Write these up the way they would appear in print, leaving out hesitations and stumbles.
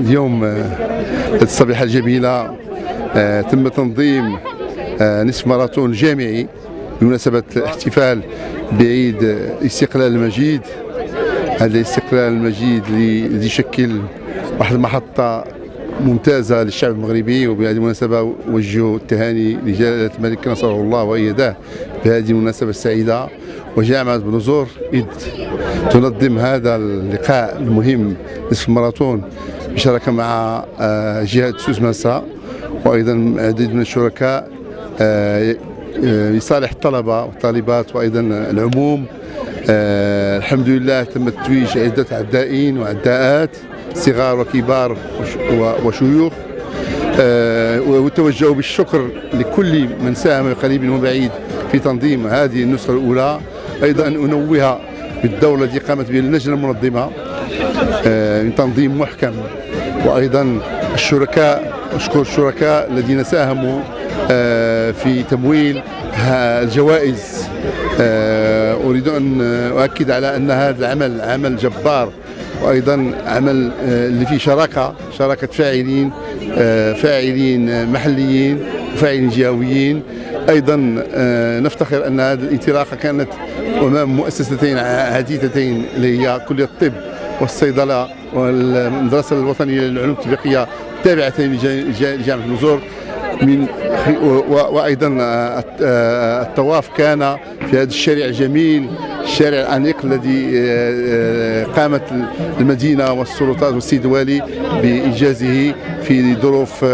اليوم الصبيحة الجميلة تم تنظيم نصف ماراثون جامعي بمناسبة الاحتفال بعيد الاستقلال المجيد. هذا الاستقلال المجيد اللي يشكل واحد المحطة ممتازة للشعب المغربي، وبهذه المناسبة أوجه التهاني لجلالة الملك نصره الله وأيده بهذه المناسبة السعيدة. وجامعة بنزور إذ تنظم هذا اللقاء المهم نصف الماراثون بشراكة مع جهة سوس ماسا وأيضا عديد من الشركاء لصالح الطلبة والطالبات وأيضا العموم. الحمد لله تم تتويج عدة عدائين وعداءات صغار وكبار وشيوخ، وتوجه بالشكر لكل من ساهم قريب وبعيد في تنظيم هذه النسخة الأولى. أيضا أنوه بالدور الذي قامت به اللجنة المنظمة من تنظيم محكم، وأيضا أشكر الشركاء الذين ساهموا في تمويل الجوائز. أريد أن أؤكد على أن هذا العمل عمل جبار، وأيضا عمل اللي فيه شراكة فاعلين محليين وفاعلين جهويين. أيضا نفتخر أن هذه الانطلاقة كانت أمام مؤسستين عديدتين اللي هي كلية الطب والصيدلة والمدرسة الوطنية للعلوم التطبيقية التابعتين لجامعة بنزور. وأيضا الطواف كان في هذا الشارع الجميل، الشارع الأنيق الذي قامت المدينة والسلطات والسيد الوالي بإنجازه في ظروف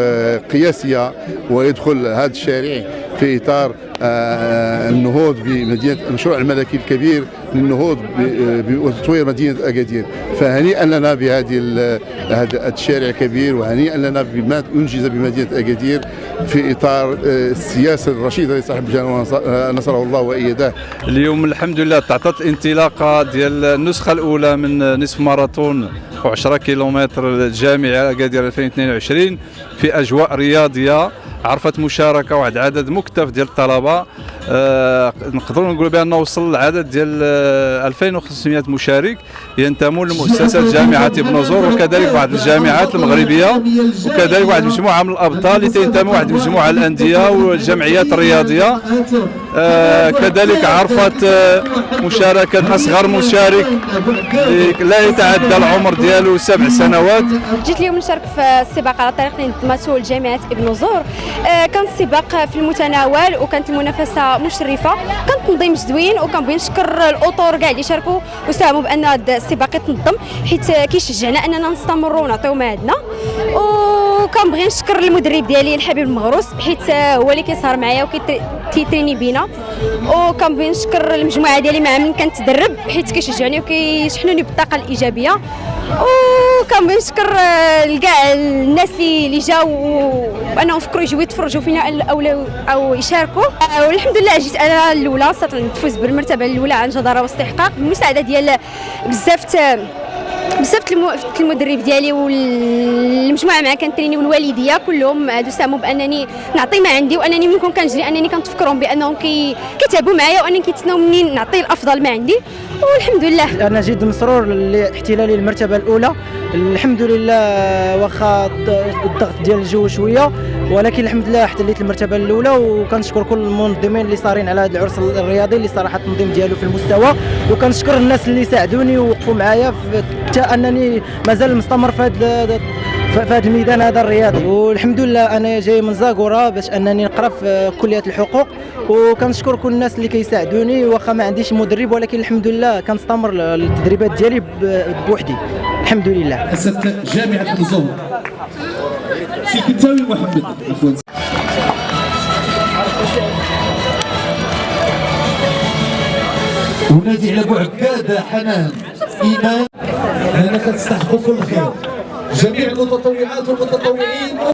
قياسية، ويدخل هذا الشارع في إطار النهوض بمدينة المشروع الملكي الكبير للنهوض بتطوير مدينة أكادير. فهنيئا لنا بهذا الشارع الكبير، وهنيئا لنا بما أنجز بمدينة أكادير في إطار السياسة الرشيدة لصاحب الجلالة نصره الله وأيده. اليوم الحمد لله تعطت الانطلاقة ديال النسخة الأولى من نصف ماراثون و10 كيلومتر جامعي أكادير 2022 في أجواء رياضية عرفت مشاركة واحد عدد مكتف ديال الطلبة. نقدروا نقولوا بأنه وصل العدد ديال 2500 مشارك ينتمون لمؤسسة جامعة بنزور، وكذلك بعض الجامعات المغربية، وكذلك واحد مجموعة من الأبطال اللي تنتموا واحد مجموعة الأندية والجمعيات الرياضية. كذلك عرفت مشاركة أصغر مشارك لا يتعدى العمر ديالو 7 سنوات. جيت اليوم نشارك في السباق على طريق نظمته لجامعة ابن زور. كان السباق في المتناول وكانت المنافسة مشرفة، كان تنظيم زوين، وكنبغي نشكر الأطر كاع اللي شاركوا وساهموا بأن هذا السباق يتنظم، حيت كيشجعنا أننا نستمروا ونعطيو ما عندنا. وكنبغي نشكر المدرب ديالي الحبيب المغروس، حيت هو اللي كيسهر معايا وكيتريني بينا. وكنبغي نشكر المجموعة ديالي مع من كنتدرب، حيت كيشجعوني وكيشحنوني بالطاقة الإيجابية. وكنبغي نشكر كاع الناس اللي جاوا وانهم فكروا يجيو يتفرجوا فينا او يشاركوا. والحمد لله جيت انا الاولى، استطعت نفوز بالمرتبه الاولى عن جداره واستحقاق بالمساعده ديال بزاف المدرب ديالي والمجموعه معاه كنتريني والوالديه كلهم هادو ساهموا بانني نعطي ما عندي، وانني ممكن كنجري انني كنتفكرهم بانهم كيتعبوا معايا وانني كيتسناو مني نعطي الافضل ما عندي. والحمد لله انا جد مسرور لاحتلالي المرتبه الاولى. الحمد لله واخا الضغط ديال الجو شويه، ولكن الحمد لله احتليت المرتبه الاولى. وكنشكر كل المنظمين اللي صارين على هذا العرس الرياضي اللي صراحه التنظيم ديالو في المستوى، وكنشكر الناس اللي ساعدوني ووقفوا معايا حتى انني مازال مستمر في هذا الميدان هذا الرياضي. والحمد لله انا جاي من زاكورا باش انني نقرا في كليه الحقوق، وكنشكر كل الناس اللي كيساعدوني واخا ما عنديش مدرب، ولكن الحمد لله كنستمر التدريبات ديالي بوحدي الحمد لله. مؤسسة جامعة بنزور في كتاوي محمد عفوا. ونادي على ابو عباده حنان ايمان، لانك تستحقوا كل خير. جميع المتطوعات والمتطوعين